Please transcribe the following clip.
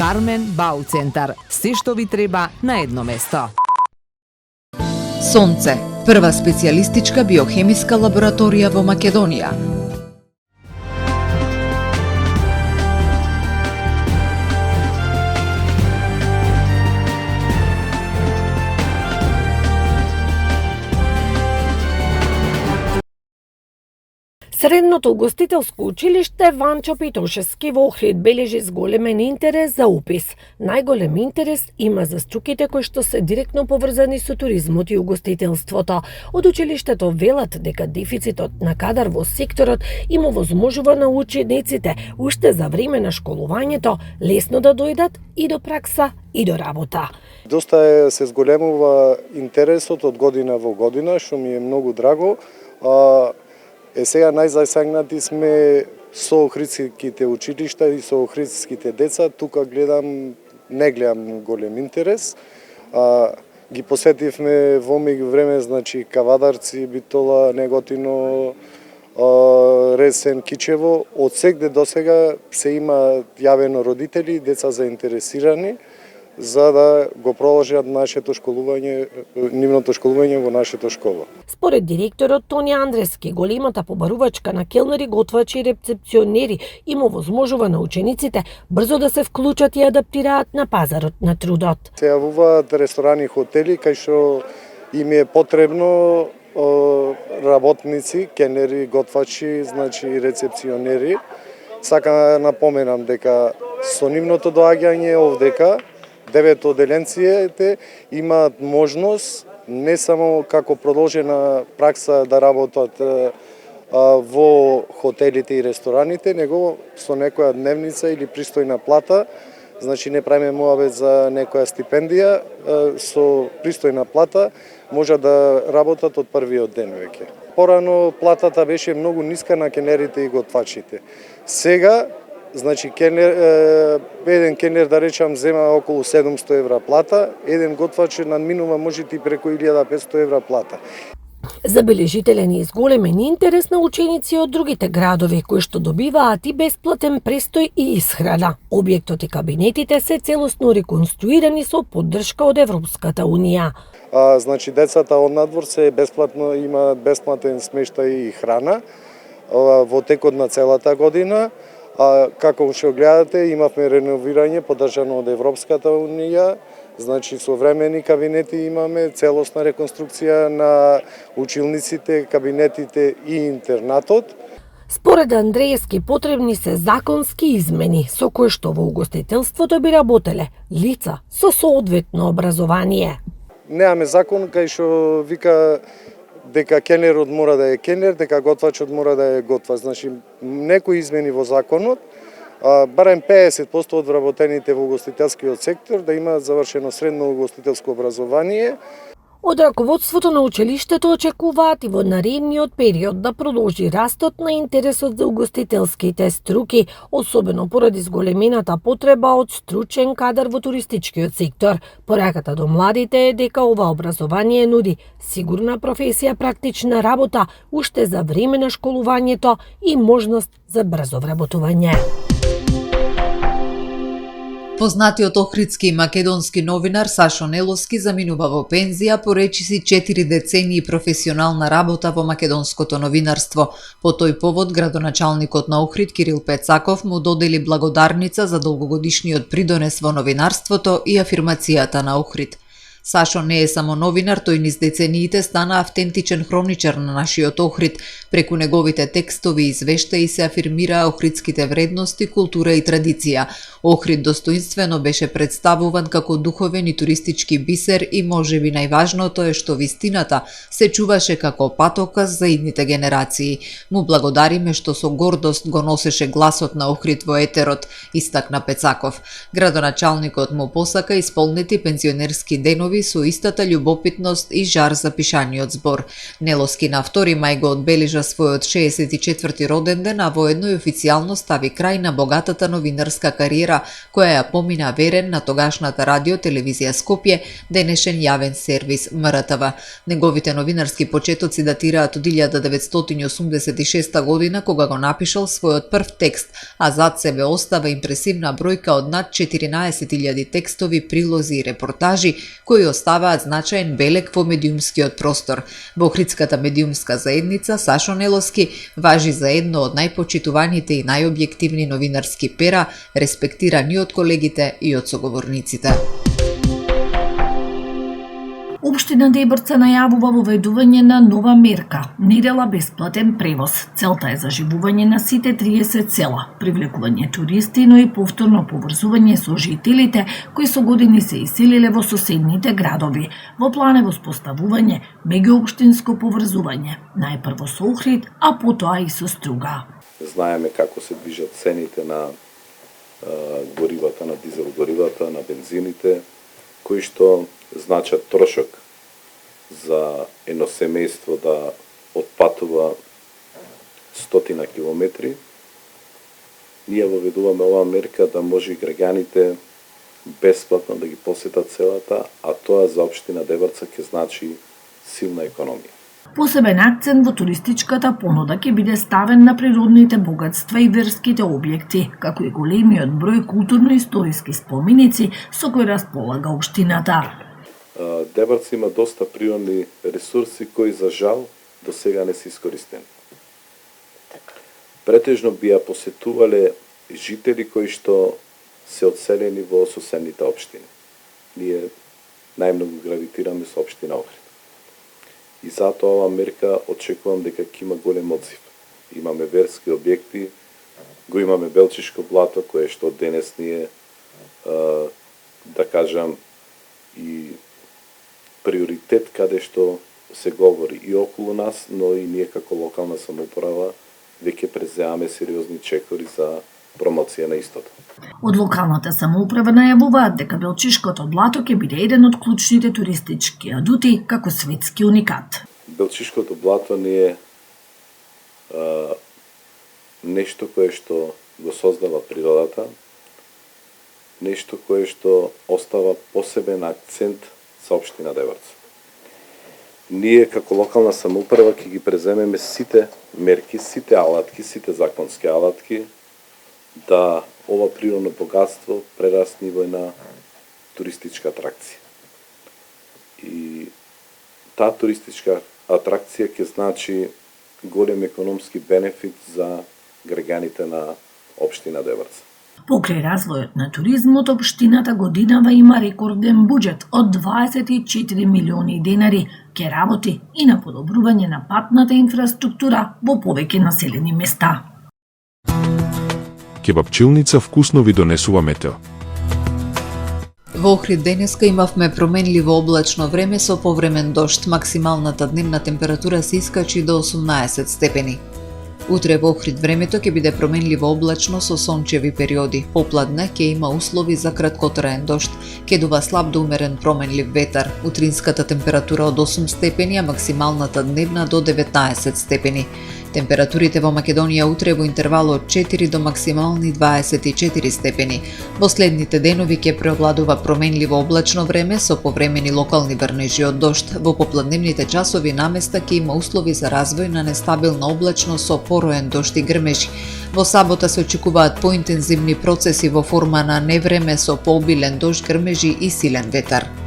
Кармен Бау центар. Се што ви треба на едно место. Сонце, прва специјалистичка биохемиска лабораторија во Македонија. Средното угостителско училиште Ванчо Питошевски во Охрид бележи зголемен интерес за упис. Најголем интерес има за струките кои што се директно поврзани со туризмот и угостителството. Од училиштето велат дека дефицитот на кадар во секторот им овозможува на учениците уште за време на школувањето лесно да дојдат и до пракса и до работа. Доста се зголемува интересот од година во година, што ми е многу драго. Сега најзасегнати сме со охридските училишта и со охридските деца. Тука не гледам голем интерес. Ги посетивме во меѓувреме, значи Кавадарци, Битола, Неготино, Ресен, Кичево. Од сегде до сега се има јавено родители, деца заинтересирани за да го продолжат нивното школување во нашата школа. Според директорот Тони Андрески, големата побарувачка на келнери, готвачи и рецепционери им овозможува на учениците брзо да се вклучат и адаптираат на пазарот на трудот. Се јавуваат ресторани, хотели, кај што им е потребно работници, келнери, готвачи, значи рецепционери. Сакам да напоменам дека со нивното доаѓање овдека 9 оделенциите имаат можност не само како продолжена пракса да работат во хотелите и рестораните, него со некоја дневница или пристојна плата. Значи не правиме муабет за некоја стипендија, со пристојна плата може да работат од првиот ден веќе. Порано платата беше многу ниска на кенерите и готвачите. Сега значи еден келнер да речам зема околу 700 евра плата, еден готвач надминува можете и преку 1500 евра плата. Забележителен и зголемен интерес на ученици од другите градови кои што добиваат и бесплатен престој и исхрана. Објектот и кабинетите се целосно реконструирани со поддршка од Европската унија. Значи децата од надвор се бесплатно имаат бесплатен смештај и храна во текот на целата година. Како што гледате, имавме реновирање поддржано од Европската унија, значи современи кабинети имаме, целосна реконструкција на училниците, кабинетите и интернатот. Според Андреевски потребни се законски измени со кои што во угостителството би работеле лица со соодветно образование. Немаме закон кај што вика дека келнерот мора да е келнер, дека готвачот мора да е готвач. Значи, некои измени во законот, барем 50% од вработените во угостителскиот сектор да имаат завршено средно угостителско образование. Од раководството на училиштето очекуваат и во наредниот период да продолжи растот на интересот за угостителските струки, особено поради зголемената потреба од стручен кадар во туристичкиот сектор. Пораката до младите е дека ова образование нуди сигурна професија, практична работа уште за време на школувањето и можност за брзо вработување. Познатиот охридски и македонски новинар Сашо Неловски заминува во пензија по речиси 4 децении професионална работа во македонското новинарство. По тој повод градоначалникот на Охрид Кирил Пецаков му додели благодарница за долгогодишниот придонес во новинарството и афирмацијата на Охрид. Сашо не е само новинар, тој низ децениите стана автентичен хроничар на нашиот Охрид. Преку неговите текстови и извештаи се афирмираа охридските вредности, култура и традиција. Охрид достоинствено беше представуван како духовен и туристички бисер и можеби најважното е што вистината се чуваше како патоказ за идните генерации. Му благодариме што со гордост го носеше гласот на Охрид во етерот, истакна Пецаков. Градоначалникот му посака исполнети пензионерски денови денови со истата љубопитност и жар за пишаниот збор. Нелоски на 2 мај го одбележа својот 64-ти роден ден, а воедно и официјално стави крај на богатата новинарска кариера која ја помина верен на тогашната радио телевизија Скопје, денешен јавен сервис МРТВ. Неговите новинарски почетоци датираат од 1986 година кога го напишал својот прв текст, а зад себе остава импресивна бројка од над 14.000 текстови, прилози и репортажи кои оставаат значаен белег во медиумскиот простор. Во Охридската медиумска заедница Сашо Нелоски важи за едно од најпочитуваните и најобјективни новинарски пера, респектиран и од колегите и од соговорниците. Општина Дебрца најавува воведување на нова мерка – недела бесплатен превоз. Целта е заживување на сите 30 села, привлекување туристи, но и повторно поврзување со жителите кои со години се иселиле во соседните градови. Во план е воспоставување меѓуопштинско поврзување, најпрво со Охрид, а потоа и со Струга. Знаеме како се движат цените на горивата, на дизел горивата, на бензините, кои што значат трошок за едно семејство да отпатува 100 километри. Ние воведуваме оваа мерка да може и граѓаните бесплатно да ги посетат селата, а тоа за општина Дебрца ќе значи силна економија. Посебен акцент во туристичката понуда ќе биде ставен на природните богатства и верските објекти, како и големиот број културно-историски споменици со кои располага општината. Дебрца има доста природни ресурси кои за жал до сега не се искористени. Претежно би ја посетувале жители кои што се одселени во соседните општини. Ние најмногу гравитираме со општина Охрид. И затоа оваа мерка очекувам дека ќе има голем одзив. Имаме верски објекти, го имаме Белчишко блато кое што денес ние да кажам и приоритет каде што се говори и околу нас, но и ние како локална самоуправа веќе преземаме сериозни чекори за промоција на истото. Од локалната самоуправа најавуваат дека Белчишкото блато ќе биде еден од клучните туристички адути како светски уникат. Белчишкото блато не е нешто кое што го создава природата, нешто кое што остава посебен акцент за општина Дебрца. Ние како локална самоуправа ќе ги преземеме сите мерки, сите алатки, сите законски алатки да ова природно богатство прерасне во една туристичка атракција. И таа туристичка атракција ќе значи голем економски бенефит за граѓаните на општина Дебрца. Покрај развојот на туризмот, општината годинава има рекорден буџет од 24 милиони денари, ке работи и на подобрување на патната инфраструктура во повеќе населени места. Кебапчилница вкусно ви донесува метео. Во Охрид денеска имавме променливо облачно време со повремен дожд. Максималната дневна температура се искачи до 18 степени. Утре во Охрид времето ќе биде променливо облачно со сончеви периоди. Попладне ќе има услови за краткотраен дожд. Ќе дува слаб до умерен променлив ветар. Утринската температура од 8 степени, а максималната дневна до 19 степени. Температурите во Македонија утре во интервал од 4 до максимални 24 степени. Во следните денови ќе преовладува променливо облачно време со повремени локални врнежи од дожд. Во попладневните часови наместа ќе има услови за развој на нестабилна облачност со пороен дожд и грмежи. Во сабота се очекуваат поинтензивни процеси во форма на невреме со пообилен дожд, грмежи и силен ветар.